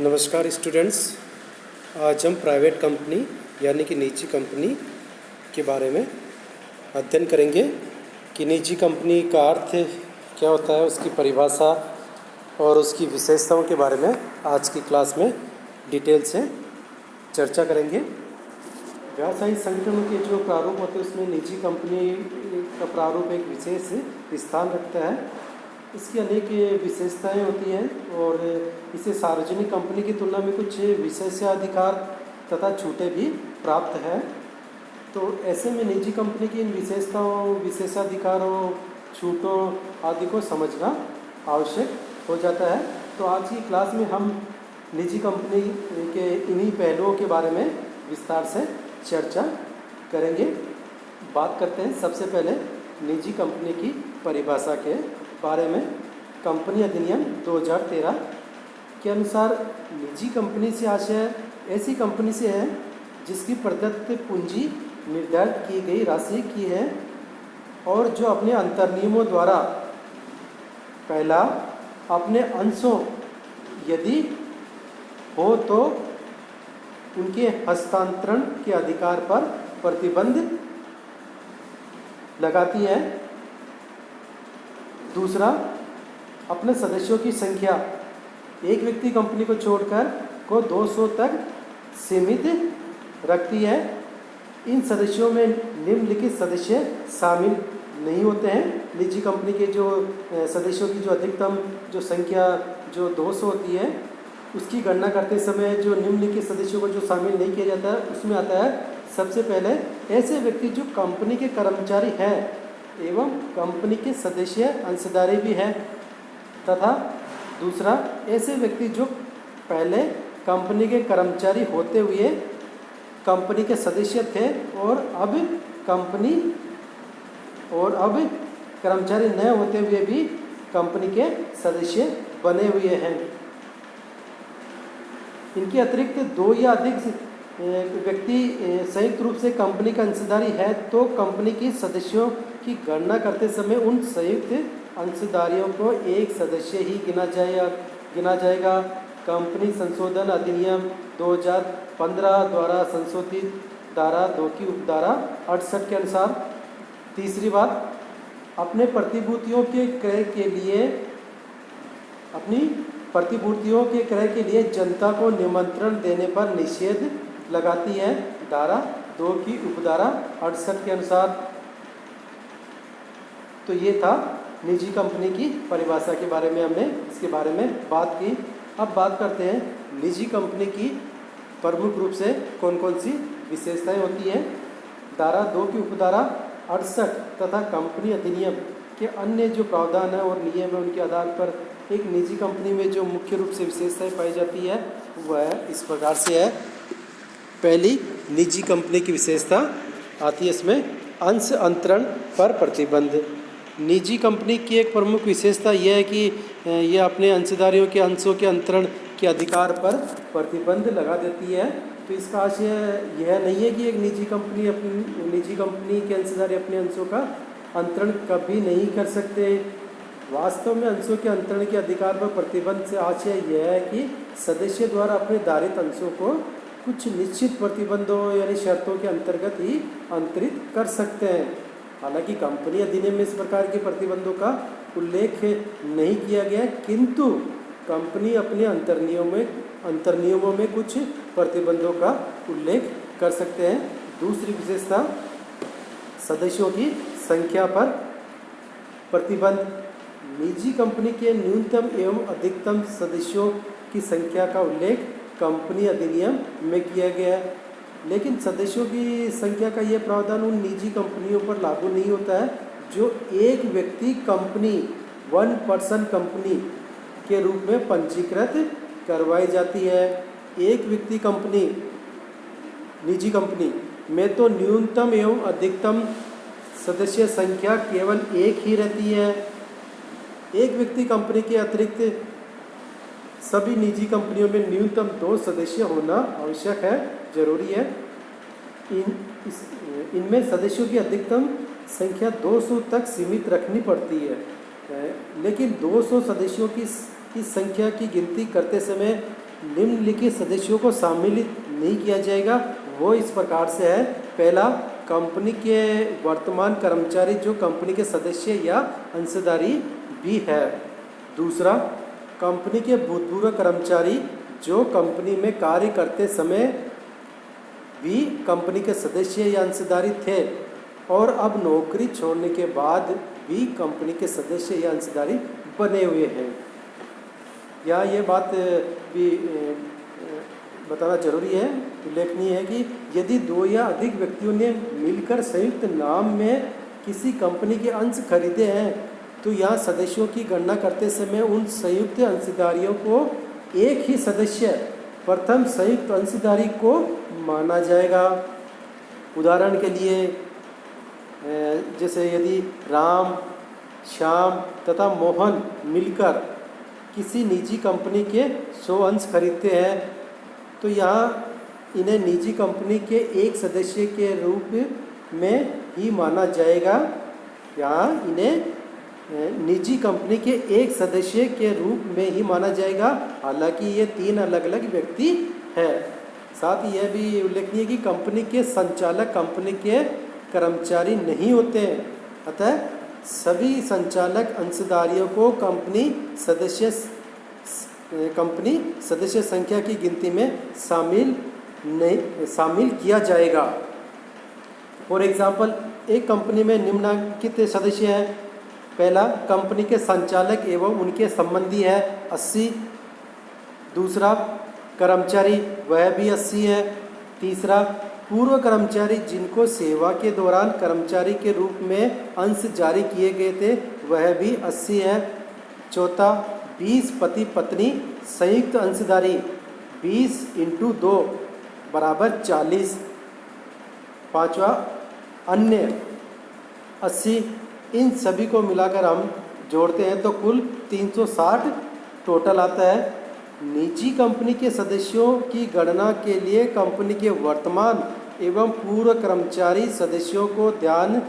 नमस्कार स्टूडेंट्स। आज हम प्राइवेट कंपनी यानी कि निजी कंपनी के बारे में अध्ययन करेंगे कि निजी कंपनी का अर्थ क्या होता है, उसकी परिभाषा और उसकी विशेषताओं के बारे में आज की क्लास में डिटेल से चर्चा करेंगे। व्यावसायिक संगठनों के जो प्रारूप होते हैं उसमें निजी कंपनी का प्रारूप एक विशेष स्थान रखता है। इसकी अनेक विशेषताएं होती हैं और इसे सार्वजनिक कंपनी की तुलना में कुछ विशेषाधिकार तथा छूटें भी प्राप्त है। तो ऐसे में निजी कंपनी की इन विशेषताओं, विशेषाधिकारों, छूटों आदि को समझना आवश्यक हो जाता है। तो आज की क्लास में हम निजी कंपनी के इन्हीं पहलुओं के बारे में विस्तार से चर्चा करेंगे। बात करते हैं सबसे पहले निजी कंपनी की परिभाषा के बारे में। कंपनी अधिनियम 2013 के अनुसार निजी कंपनी से आशय ऐसी कंपनी से है जिसकी प्रदत्त पूंजी निर्धारित की गई राशि की है और जो अपने अंतर्नियमों द्वारा पहला अपने अंशों यदि हो तो उनके हस्तांतरण के अधिकार पर प्रतिबंध लगाती है। दूसरा, अपने सदस्यों की संख्या एक व्यक्ति कंपनी को छोड़कर को 200 तक सीमित रखती है। इन सदस्यों में निम्नलिखित सदस्य शामिल नहीं होते हैं। निजी कंपनी के जो सदस्यों की जो अधिकतम जो संख्या जो 200 होती है उसकी गणना करते समय जो निम्नलिखित सदस्यों को जो शामिल नहीं किया जाता है उसमें आता है सबसे पहले ऐसे व्यक्ति जो कंपनी के कर्मचारी हैं एवं कंपनी के सदस्य अंशधारी भी हैं, तथा दूसरा ऐसे व्यक्ति जो पहले कंपनी के कर्मचारी होते हुए कंपनी के सदस्य थे और अब कर्मचारी नए होते हुए भी कंपनी के सदस्य बने हुए हैं। इनके अतिरिक्त दो या अधिक व्यक्ति संयुक्त रूप से कंपनी का अंशधारी है तो कंपनी की सदस्यों की गणना करते समय उन संयुक्त अंशधारियों को एक सदस्य ही गिना जाएगा। कंपनी संशोधन अधिनियम 2015 द्वारा संशोधित धारा 2 की उपधारा 68 के अनुसार। तीसरी बात, अपनी प्रतिभूतियों के क्रय के लिए जनता को निमंत्रण देने पर निषेध लगाती है, धारा 2 की उपधारा 68 के अनुसार। तो ये था निजी कंपनी की परिभाषा के बारे में, हमने इसके बारे में बात की। अब बात करते हैं निजी कंपनी की प्रमुख रूप से कौन कौन सी विशेषताएं होती हैं। धारा 2 की उपधारा 68 तथा कंपनी अधिनियम के अन्य जो प्रावधान है और नियम है उनके आधार पर एक निजी कंपनी में जो मुख्य रूप से विशेषताएं पाई जाती है वह इस प्रकार से है। पहली निजी कंपनी की विशेषता आती है इसमें अंश अंतरण पर प्रतिबंध। निजी कंपनी की एक प्रमुख विशेषता यह है कि यह अपने अंशधारियों के अंशों के अंतरण के अधिकार पर प्रतिबंध लगा देती है। तो इसका आशय यह नहीं है कि एक निजी कंपनी के अंशधारी अपने अंशों का अंतरण कभी नहीं कर सकते। वास्तव में अंशों के अंतरण के अधिकार पर प्रतिबंध से आशय यह है कि सदस्य द्वारा अपने धारित अंशों को कुछ निश्चित प्रतिबंधों यानी शर्तों के अंतर्गत ही अंतरित कर सकते हैं। हालांकि कंपनी अधिनियम में इस प्रकार के प्रतिबंधों का उल्लेख नहीं किया गया, किंतु कंपनी अपने अंतर्नियमों में कुछ प्रतिबंधों का उल्लेख कर सकते हैं। दूसरी विशेषता, सदस्यों की संख्या पर प्रतिबंध। निजी कंपनी के न्यूनतम एवं अधिकतम सदस्यों की संख्या का उल्लेख कंपनी अधिनियम में किया गया है, लेकिन सदस्यों की संख्या का यह प्रावधान उन निजी कंपनियों पर लागू नहीं होता है जो एक व्यक्ति कंपनी, वन पर्सन कंपनी के रूप में पंजीकृत करवाई जाती है। एक व्यक्ति कंपनी, निजी कंपनी में तो न्यूनतम एवं अधिकतम सदस्य संख्या केवल एक ही रहती है। एक व्यक्ति कंपनी के अतिरिक्त सभी निजी कंपनियों में न्यूनतम 2 सदस्य होना आवश्यक है, जरूरी है। इनमें सदस्यों की अधिकतम संख्या 200 तक सीमित रखनी पड़ती है, लेकिन 200 सदस्यों की संख्या की गिनती करते समय निम्नलिखित सदस्यों को सम्मिलित नहीं किया जाएगा वो इस प्रकार से है। पहला, कंपनी के वर्तमान कर्मचारी जो कंपनी के सदस्य या अंशधारी भी है। दूसरा, कंपनी के भूतपूर्व कर्मचारी जो कंपनी में कार्य करते समय भी कंपनी के सदस्य या अंशधारी थे और अब नौकरी छोड़ने के बाद भी कंपनी के सदस्य या अंशधारी बने हुए हैं। या ये बात भी बताना जरूरी है, उल्लेखनीय है कि यदि दो या अधिक व्यक्तियों ने मिलकर संयुक्त नाम में किसी कंपनी के अंश खरीदे हैं तो यहाँ सदस्यों की गणना करते समय उन संयुक्त अंशधारियों को एक ही सदस्य प्रथम संयुक्त अंशधारी को माना जाएगा। उदाहरण के लिए जैसे यदि राम, श्याम तथा मोहन मिलकर किसी निजी कंपनी के 100 अंश खरीदते हैं तो यहाँ इन्हें निजी कंपनी के एक सदस्य के रूप में ही माना जाएगा। यहाँ इन्हें निजी कंपनी के एक सदस्य के रूप में ही माना जाएगा, हालांकि ये 3 अलग अलग व्यक्ति हैं। साथ ही यह भी उल्लेखनीय है कि कंपनी के संचालक कंपनी के कर्मचारी नहीं होते हैं, अतः सभी संचालक अंशधारियों को कंपनी सदस्य संख्या की गिनती में शामिल किया जाएगा। फॉर एग्जाम्पल, एक कंपनी में निम्नलिखित सदस्य हैं। पहला, कंपनी के संचालक एवं उनके संबंधी है 80। दूसरा, कर्मचारी वह भी 80 है। तीसरा, पूर्व कर्मचारी जिनको सेवा के दौरान कर्मचारी के रूप में अंश जारी किए गए थे वह भी 80 है। चौथा, 20 पति पत्नी संयुक्त अंशधारी 20 × 2 = 40। पांचवा, अन्य 80। इन सभी को मिलाकर हम जोड़ते हैं तो कुल 360 टोटल आता है। निजी कंपनी के सदस्यों की गणना के लिए कंपनी के वर्तमान एवं पूर्व कर्मचारी सदस्यों को ध्यान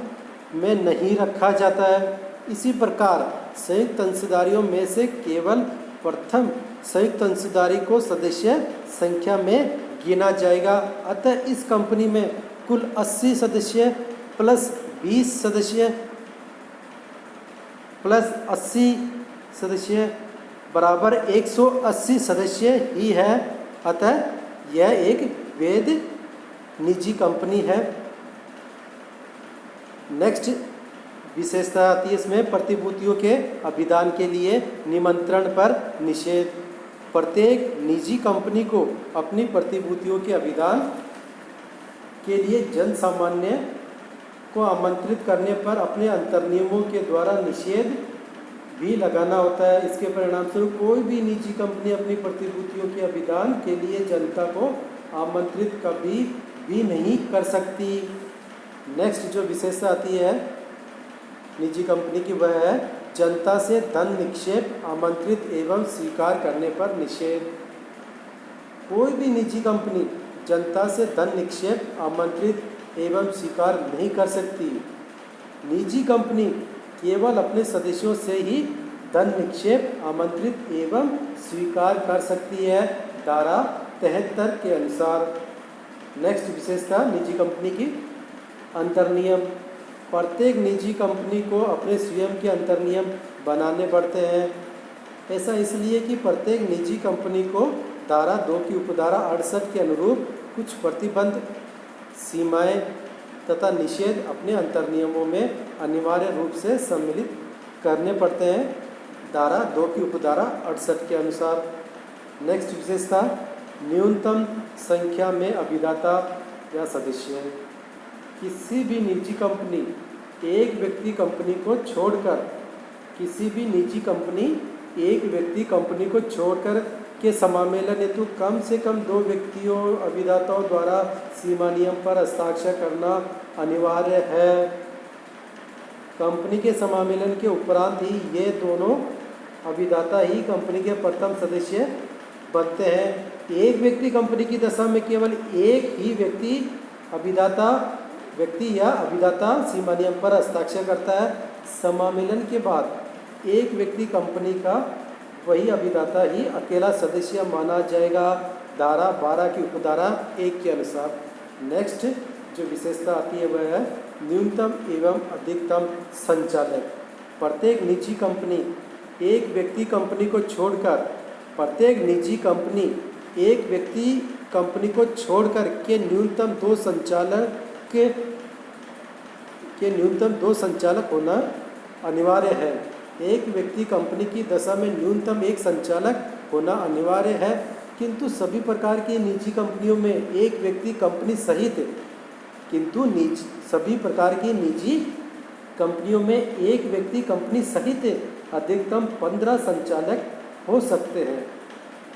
में नहीं रखा जाता है। इसी प्रकार संयुक्त अंशधारियों में से केवल प्रथम संयुक्त अंशधारी को सदस्य संख्या में गिना जाएगा। अतः इस कंपनी में कुल 80 सदस्य प्लस 20 सदस्य प्लस 80 सदस्य बराबर 180 सदस्य ही है। अतः यह एक वैध निजी कंपनी है। नेक्स्ट विशेषता आती है इसमें, प्रतिभूतियों के अभिदान के लिए निमंत्रण पर निषेध। प्रत्येक निजी कंपनी को अपनी प्रतिभूतियों के अभिदान के लिए जन सामान्य को आमंत्रित करने पर अपने अंतर्नियमों के द्वारा निषेध भी लगाना होता है। इसके परिणामस्वरूप कोई भी निजी कंपनी अपनी प्रतिभूतियों के अभिदान के लिए जनता को आमंत्रित कभी भी नहीं कर सकती। नेक्स्ट जो विशेषता आती है निजी कंपनी की वह है जनता से धन निक्षेप आमंत्रित एवं स्वीकार करने पर निषेध। कोई भी निजी कंपनी जनता से धन निक्षेप आमंत्रित एवं स्वीकार नहीं कर सकती। निजी कंपनी केवल अपने सदस्यों से ही धन निक्षेप आमंत्रित एवं स्वीकार कर सकती है, धारा 73 के अनुसार। नेक्स्ट विशेषता निजी कंपनी की अंतर्नियम। प्रत्येक निजी कंपनी को अपने स्वयं के अंतर्नियम बनाने पड़ते हैं। ऐसा इसलिए कि प्रत्येक निजी कंपनी को धारा 2 की उपधारा 68 के अनुरूप कुछ प्रतिबंध, सीमाएं तथा निषेध अपने अंतर्नियमों में अनिवार्य रूप से सम्मिलित करने पड़ते हैं, धारा 2 की उपधारा 68 के अनुसार। नेक्स्ट विशेषता न्यूनतम संख्या में अभिदाता या सदस्य। किसी भी निजी कंपनी एक व्यक्ति कंपनी को छोड़कर के समामेलन हेतु कम से कम 2 व्यक्तियों अभिदाताओं द्वारा सीमा नियम पर हस्ताक्षर करना अनिवार्य है। कंपनी के समामेलन के उपरांत ही ये दोनों अभिदाता ही कंपनी के प्रथम सदस्य बनते हैं। एक व्यक्ति कंपनी की दशा में केवल एक ही व्यक्ति या अभिदाता सीमा नियम पर हस्ताक्षर करता है। समामेलन के बाद एक व्यक्ति कंपनी का वही अभिदाता ही अकेला सदस्य माना जाएगा, धारा 12 की उपधारा 1 के अनुसार। नेक्स्ट जो विशेषता आती है वह है न्यूनतम एवं अधिकतम संचालक। प्रत्येक निजी कंपनी एक व्यक्ति कंपनी को छोड़कर प्रत्येक निजी कंपनी एक व्यक्ति कंपनी को छोड़कर के न्यूनतम दो संचालक होना अनिवार्य है। एक व्यक्ति कंपनी की दशा में न्यूनतम एक संचालक होना अनिवार्य है, किंतु सभी प्रकार की निजी कंपनियों में एक व्यक्ति कंपनी सहित सभी प्रकार की निजी कंपनियों में एक व्यक्ति कंपनी सहित अधिकतम 15 संचालक हो सकते हैं।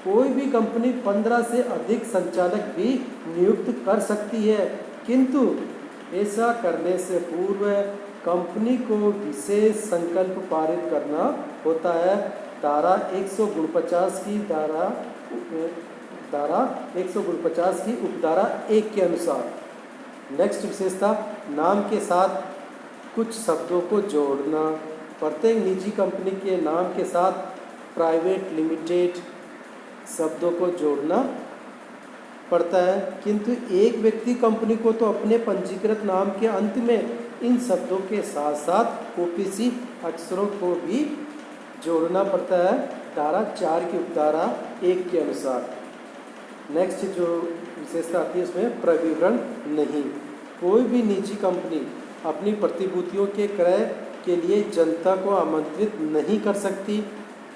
कोई भी कंपनी 15 से अधिक संचालक भी नियुक्त कर सकती है, किंतु ऐसा करने से पूर्व कंपनी को विशेष संकल्प पारित करना होता है। धारा 149 की उपधारा 1 के अनुसार। नेक्स्ट विशेषता नाम के साथ कुछ शब्दों को जोड़ना। प्रत्येक निजी कंपनी के नाम के साथ प्राइवेट लिमिटेड शब्दों को जोड़ना पड़ता है, किंतु एक व्यक्ति कंपनी को तो अपने पंजीकृत नाम के अंत में इन शब्दों के साथ साथ ओपीसी अक्षरों को भी जोड़ना पड़ता है, धारा 4 की उपधारा 1 के अनुसार। नेक्स्ट जो विशेषता आती है उसमें प्रविवरण नहीं। कोई भी निजी कंपनी अपनी प्रतिभूतियों के क्रय के लिए जनता को आमंत्रित नहीं कर सकती,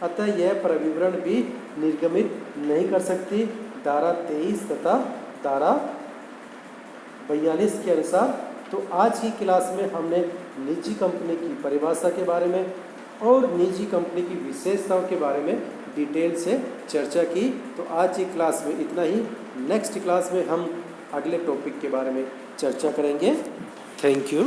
अतः यह प्रविवरण भी निर्गमित नहीं कर सकती, धारा 23 तथा धारा 42 के अनुसार। तो आज की क्लास में हमने निजी कंपनी की परिभाषा के बारे में और निजी कंपनी की विशेषताओं के बारे में डिटेल से चर्चा की। तो आज की क्लास में इतना ही। नेक्स्ट क्लास में हम अगले टॉपिक के बारे में चर्चा करेंगे। Thank you.